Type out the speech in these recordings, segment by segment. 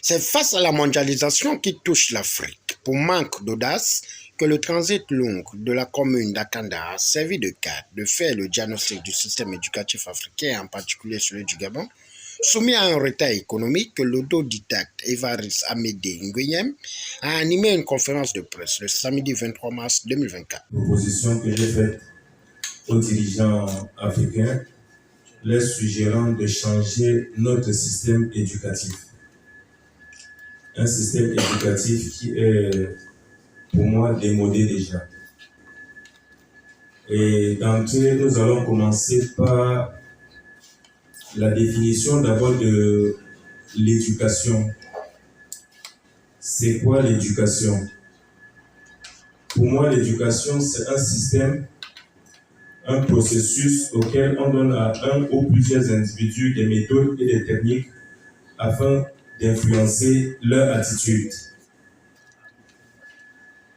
C'est face à la mondialisation qui touche l'Afrique, pour manque d'audace, que le transit long de la commune d'Akanda a servi de cadre de faire le diagnostic du système éducatif africain, en particulier celui du Gabon, soumis à un retard économique que l'autodidacte Évariste Amédée Nguyen a animé une conférence de presse le samedi 23 mars 2024. Proposition que j'ai faite aux dirigeants africains, leur suggérant de changer notre système éducatif. Un système éducatif qui est, pour moi, démodé déjà. Et d'entrée, nous allons commencer par la définition d'abord de l'éducation. C'est quoi l'éducation? Pour moi, l'éducation, c'est un système, un processus auquel on donne à un ou plusieurs individus des méthodes et des techniques afin d'influencer leur attitude.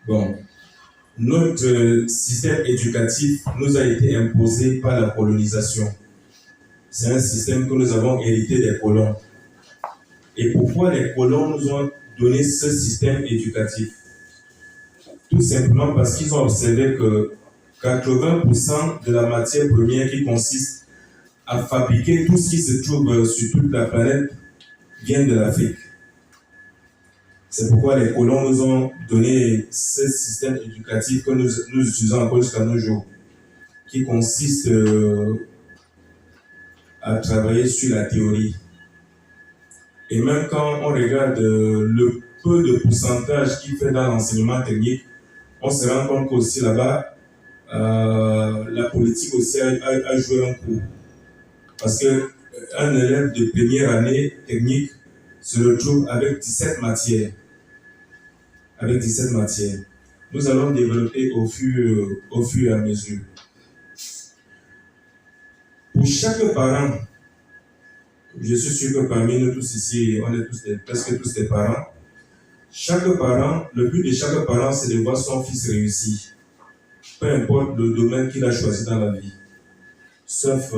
Bon, notre système éducatif nous a été imposé par la colonisation. C'est un système que nous avons hérité des colons. Et pourquoi les colons nous ont donné ce système éducatif? Tout simplement parce qu'ils ont observé que 80% de la matière première qui consiste à fabriquer tout ce qui se trouve sur toute la planète vient de l'Afrique. C'est pourquoi les colons nous ont donné ce système éducatif que nous utilisons encore jusqu'à nos jours, qui consiste à travailler sur la théorie. Et même quand on regarde le peu de pourcentage qu'il fait dans l'enseignement technique, on se rend compte qu'aussi là-bas, la politique aussi a joué un coup. Parce qu'un élève de première année technique se retrouve avec 17 matières. Avec 17 matières. Nous allons développer au fur et à mesure. Pour chaque parent, je suis sûr que parmi nous tous ici, on est presque tous des parents. Chaque parent, le but de chaque parent, c'est de voir son fils réussir. Peu importe le domaine qu'il a choisi dans la vie. Sauf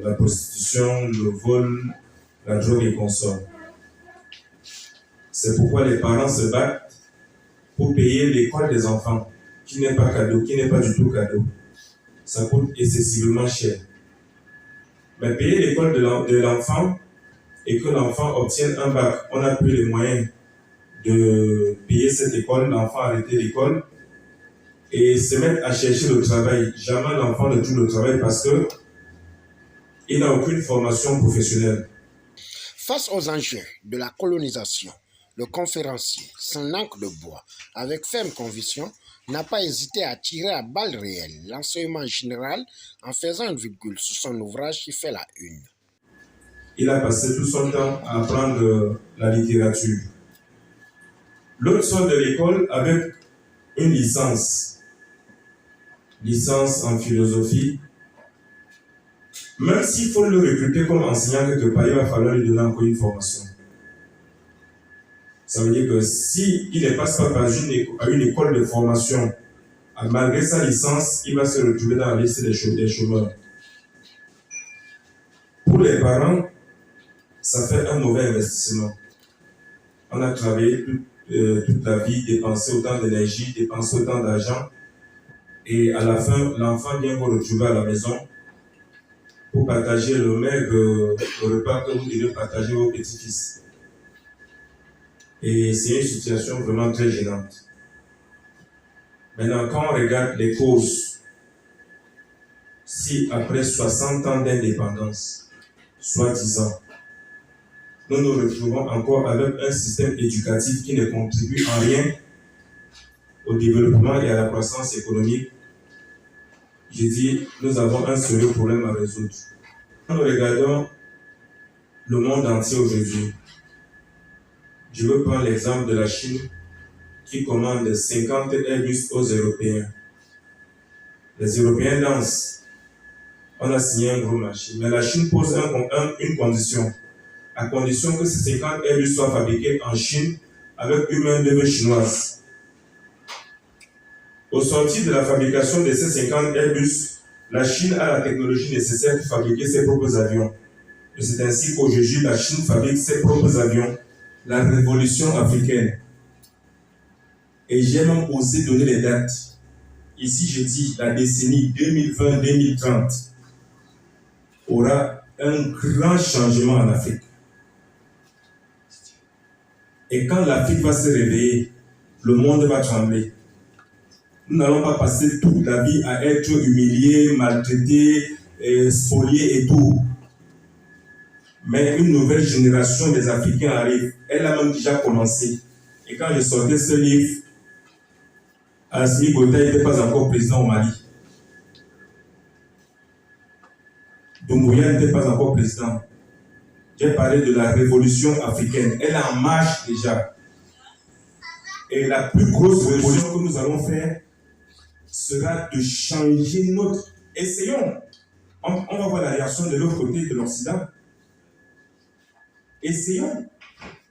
la prostitution, le vol, la drogue et consorts. C'est pourquoi les parents se battent pour payer l'école des enfants, qui n'est pas cadeau, qui n'est pas du tout cadeau. Ça coûte excessivement cher. Mais payer l'école de l'enfant et que l'enfant obtienne un bac, on n'a plus les moyens de payer cette école, l'enfant a arrêté l'école et se mettre à chercher le travail. Jamais l'enfant ne trouve le travail parce que il n'a aucune formation professionnelle. Face aux enjeux de la colonisation, le conférencier, sans langue de bois, avec ferme conviction, n'a pas hésité à tirer à balles réelles l'enseignement général en faisant une virgule sur son ouvrage qui fait la une. Il a passé tout son temps à apprendre la littérature. L'autre sort de l'école avec une licence en philosophie. Même s'il faut le recruter comme enseignant quelque part, il va falloir lui donner encore une formation. Ça veut dire que s'il ne passe pas par une école de formation, malgré sa licence, il va se retrouver dans la liste des chômeurs. Pour les parents, ça fait un mauvais investissement. On a travaillé toute la vie, dépensé autant d'énergie, dépensé autant d'argent, et à la fin, l'enfant vient vous retrouver à la maison pour partager le maigre repas que vous devez partager vos petits-fils. Et c'est une situation vraiment très gênante. Maintenant, quand on regarde les causes, si après 60 ans d'indépendance, soi-disant, nous nous retrouvons encore avec un système éducatif qui ne contribue en rien au développement et à la croissance économique, je dis, nous avons un sérieux problème à résoudre. Quand nous regardons le monde entier aujourd'hui, je veux prendre l'exemple de la Chine qui commande 50 Airbus aux Européens. Les Européens dansent. On a signé un gros marché. Mais la Chine pose une condition. À condition que ces 50 Airbus soient fabriqués en Chine avec une main-d'œuvre chinoise. Au sortir de la fabrication de ces 50 Airbus, la Chine a la technologie nécessaire pour fabriquer ses propres avions. Et c'est ainsi qu'aujourd'hui, la Chine fabrique ses propres avions la révolution africaine. Et j'ai même osé donner les dates. Ici, je dis la décennie 2020-2030 aura un grand changement en Afrique. Et quand l'Afrique va se réveiller, le monde va trembler. Nous n'allons pas passer toute la vie à être humiliés, maltraités, spoliés et tout. Mais une nouvelle génération des Africains arrive. Elle a même déjà commencé. Et quand je sortais ce livre, Assimi Goïta n'était pas encore président au Mali. Doumbouya n'était pas encore président. J'ai parlé de la révolution africaine. Elle est en marche déjà. Et la plus grosse révolution que nous allons faire sera de changer notre... Essayons. On va voir la réaction de l'autre côté de l'Occident. Essayons.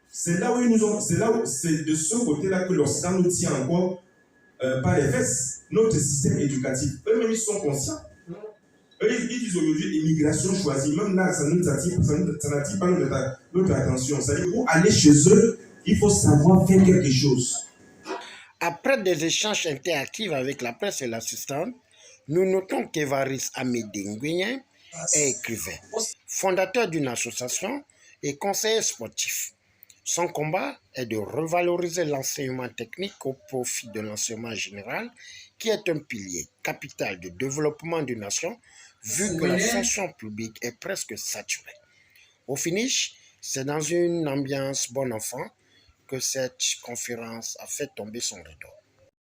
C'est là où ils nous ont... C'est de ce côté-là que l'Occident nous tient encore par les fesses. Notre système éducatif. Eux-mêmes, ils sont conscients. Eux, ils disent aujourd'hui immigration choisie. Même là, ça n'attire pas notre attention. C'est-à-dire, pour aller chez eux, il faut savoir faire quelque chose. Après des échanges interactifs avec la presse et l'assistante, nous notons qu'Évariste Amédée Nguyen est écrivain, fondateur d'une association et conseiller sportif. Son combat est de revaloriser l'enseignement technique au profit de l'enseignement général, qui est un pilier capital de développement d'une nation, vu que la fonction publique est presque saturée. Au finish, c'est dans une ambiance bon enfant que cette conférence a fait tomber son rideau.